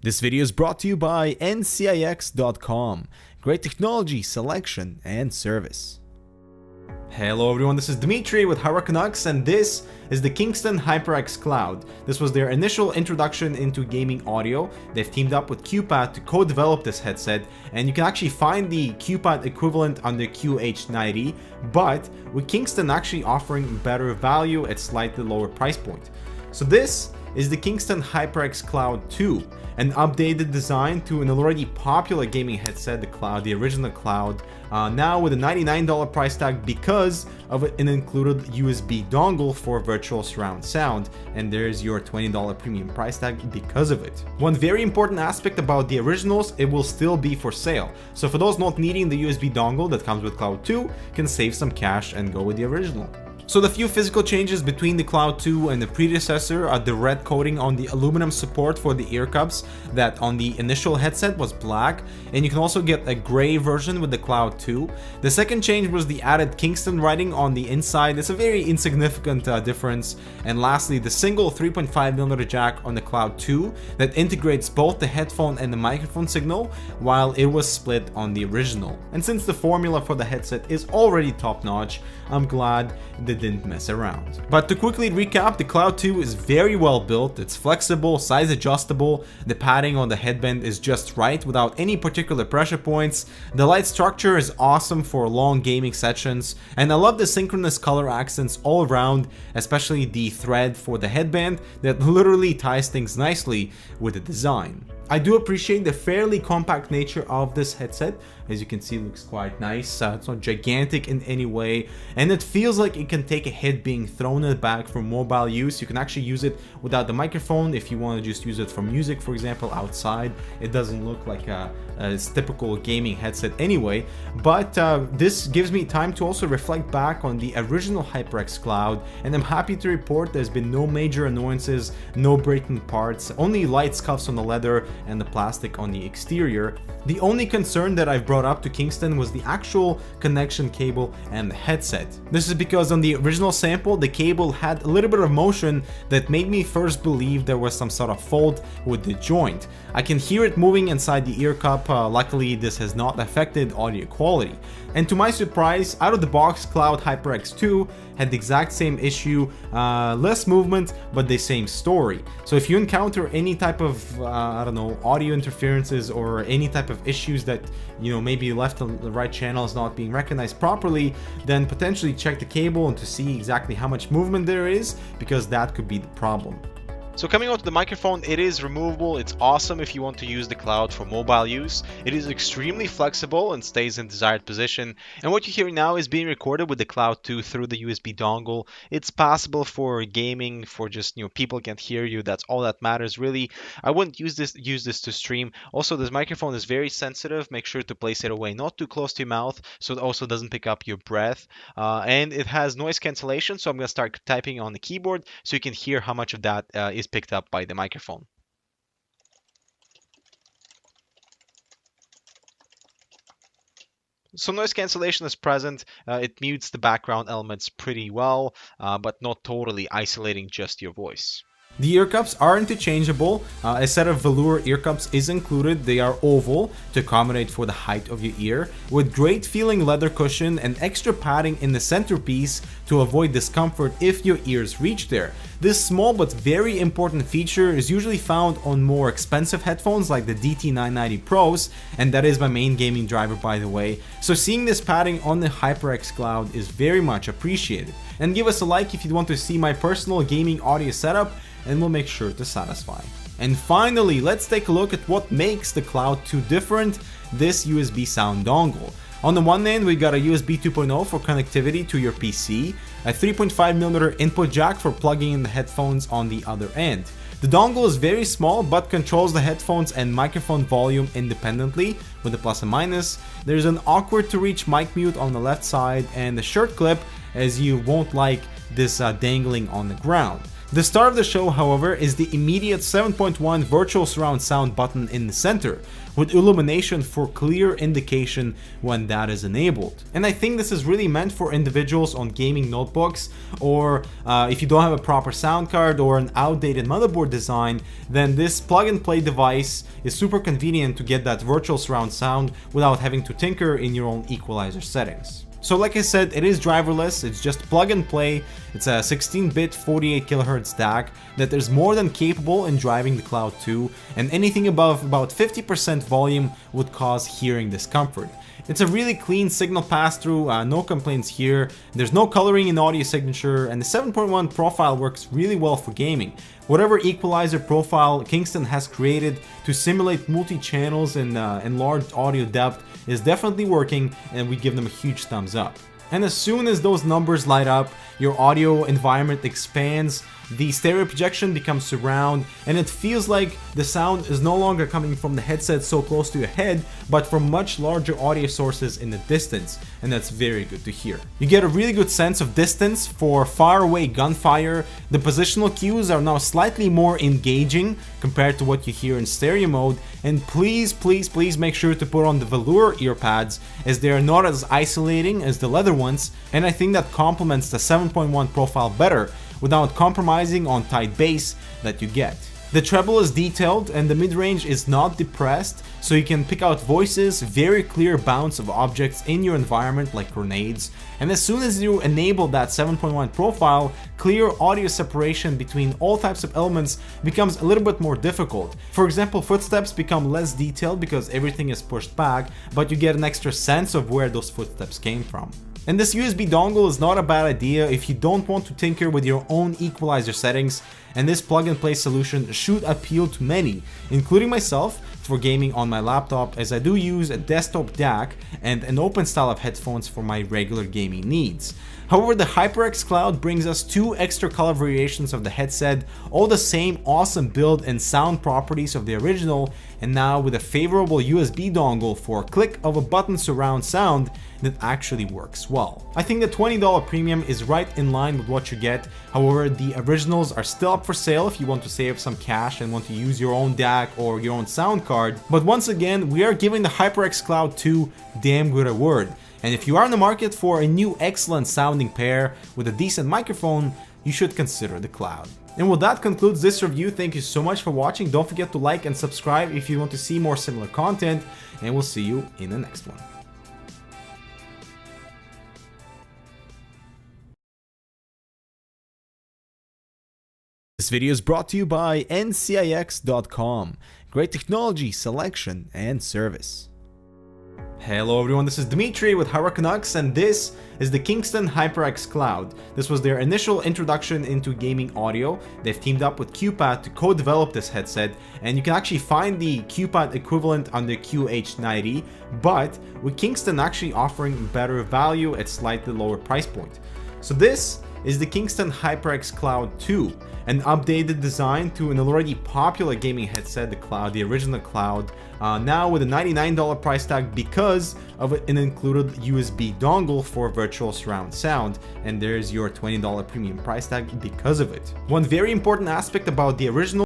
This video is brought to you by ncix.com. Great technology, selection, and service. Hello everyone, this is Dimitri with HyperX, and this is the Kingston HyperX Cloud. This was their initial introduction into gaming audio. They've teamed up with QPad to co-develop this headset, and you can actually find the QPad equivalent under QH90, but with Kingston actually offering better value at slightly lower price point. So this is the Kingston HyperX Cloud 2, an updated design to an already popular gaming headset, the Cloud, the original Cloud, now with a $99 price tag because of an included USB dongle for virtual surround sound, and there's your $20 premium price tag because of it. One very important aspect about the originals, it will still be for sale. So for those not needing the USB dongle that comes with Cloud 2, can save some cash and go with the original. So the few physical changes between the Cloud 2 and the predecessor are the red coating on the aluminum support for the ear cups that on the initial headset was black, and you can also get a gray version with the Cloud 2. The second change was the added Kingston writing on the inside. It's a very insignificant difference. And lastly, the single 3.5mm jack on the Cloud 2 that integrates both the headphone and the microphone signal, while it was split on the original. And since the formula for the headset is already top notch, I'm glad they didn't mess around. But to quickly recap, the Cloud 2 is very well built, it's flexible, size adjustable, the padding on the headband is just right without any particular pressure points, the light structure is awesome for long gaming sessions, and I love the synchronous color accents all around, especially the thread for the headband that literally ties things nicely with the design. I do appreciate the fairly compact nature of this headset. As you can see, it looks quite nice. It's not gigantic in any way, and it feels like it can take a hit being thrown in the back for mobile use. You can actually use it without the microphone if you want to just use it for music, for example, outside. It doesn't look like a typical gaming headset anyway, but this gives me time to also reflect back on the original HyperX Cloud, and I'm happy to report there's been no major annoyances, no breaking parts, only light scuffs on the leather and the plastic on the exterior. The only concern that I've brought up to Kingston was the actual connection cable and the headset. This is because on the original sample, the cable had a little bit of motion that made me first believe there was some sort of fault with the joint. I can hear it moving inside the ear cup. Luckily, this has not affected audio quality. And to my surprise, out of the box, Cloud HyperX 2 had the exact same issue, less movement, but the same story. So if you encounter any type of, I don't know, audio interferences or any type of issues that, you know, maybe left on the right channel is not being recognized properly, then potentially check the cable and to see exactly how much movement there is, because that could be the problem. So coming on to the microphone, it is removable. It's awesome if you want to use the Cloud for mobile use. It is extremely flexible and stays in desired position. And what you're hearing now is being recorded with the Cloud 2 through the USB dongle. It's possible for gaming, for just, you know, people can't hear you. That's all that matters really. I wouldn't use this to stream. Also, this microphone is very sensitive. Make sure to place it away, not too close to your mouth, so it also doesn't pick up your breath. And it has noise cancellation, so I'm going to start typing on the keyboard so you can hear how much of that is picked up by the microphone. So noise cancellation is present. It mutes the background elements pretty well, but not totally isolating just your voice. The ear cups are interchangeable. A set of velour ear cups is included. They are oval to accommodate for the height of your ear, with great feeling leather cushion and extra padding in the centerpiece to avoid discomfort if your ears reach there. This small but very important feature is usually found on more expensive headphones like the DT990 Pros, and that is my main gaming driver, by the way. So seeing this padding on the HyperX Cloud is very much appreciated. And give us a like if you want to see my personal gaming audio setup, and we'll make sure to satisfy. And finally, let's take a look at what makes the Cloud 2 different, this USB sound dongle. On the one end, we got a USB 2.0 for connectivity to your PC, a 3.5mm input jack for plugging in the headphones on the other end. The dongle is very small but controls the headphones and microphone volume independently with a plus and minus. There's an awkward to reach mic mute on the left side and the shirt clip, as you won't like this dangling on the ground. The star of the show, however, is the immediate 7.1 virtual surround sound button in the center, with illumination for clear indication when that is enabled. And I think this is really meant for individuals on gaming notebooks, or if you don't have a proper sound card or an outdated motherboard design, then this plug and play device is super convenient to get that virtual surround sound without having to tinker in your own equalizer settings. So like I said, it is driverless, it's just plug and play. It's a 16-bit 48 kHz DAC that is more than capable in driving the Cloud 2, and anything above about 50% volume would cause hearing discomfort. It's a really clean signal pass-through, no complaints here, there's no coloring in audio signature, and the 7.1 profile works really well for gaming. Whatever equalizer profile Kingston has created to simulate multi-channels and large audio depth is definitely working, and we give them a huge thumbs up. And as soon as those numbers light up, your audio environment expands, the stereo projection becomes surround, and it feels like the sound is no longer coming from the headset so close to your head, but from much larger audio sources in the distance, and that's very good to hear. You get a really good sense of distance for far away gunfire. The positional cues are now slightly more engaging compared to what you hear in stereo mode, and please make sure to put on the velour earpads, as they are not as isolating as the leather ones, and I think that complements the 7.1 profile better without compromising on tight bass that you get. The treble is detailed and the mid-range is not depressed, so you can pick out voices, very clear bounce of objects in your environment like grenades, and as soon as you enable that 7.1 profile, clear audio separation between all types of elements becomes a little bit more difficult. For example, footsteps become less detailed because everything is pushed back, but you get an extra sense of where those footsteps came from. And this USB dongle is not a bad idea if you don't want to tinker with your own equalizer settings, and this plug and play solution should appeal to many, including myself, for gaming on my laptop, as I do use a desktop DAC and an open style of headphones for my regular gaming needs. However, the HyperX Cloud brings us 2 extra color variations of the headset, all the same awesome build and sound properties of the original, and now with a favorable USB dongle for a click of a button surround sound that actually works well. I think the $20 premium is right in line with what you get. However, the originals are still up for sale if you want to save some cash and want to use your own DAC or your own sound card. But once again, we are giving the HyperX Cloud 2 damn good award. And if you are in the market for a new excellent sounding pair with a decent microphone, you should consider the Cloud. And well, that concludes this review. Thank you so much for watching. Don't forget to like and subscribe if you want to see more similar content, and we'll see you in the next one. This video is brought to you by HyperX.com. Great technology, selection, and service. Hello everyone, this is Dimitri with HyperX, and this is the Kingston HyperX Cloud. This was their initial introduction into gaming audio. They've teamed up with QPAD to co-develop this headset, and you can actually find the QPAD equivalent under QH90, but with Kingston actually offering better value at slightly lower price point. So this is the Kingston HyperX Cloud 2, an updated design to an already popular gaming headset, the Cloud, the original Cloud, now with a $99 price tag because of an included USB dongle for virtual surround sound, and there's your $20 premium price tag because of it. One very important aspect about the original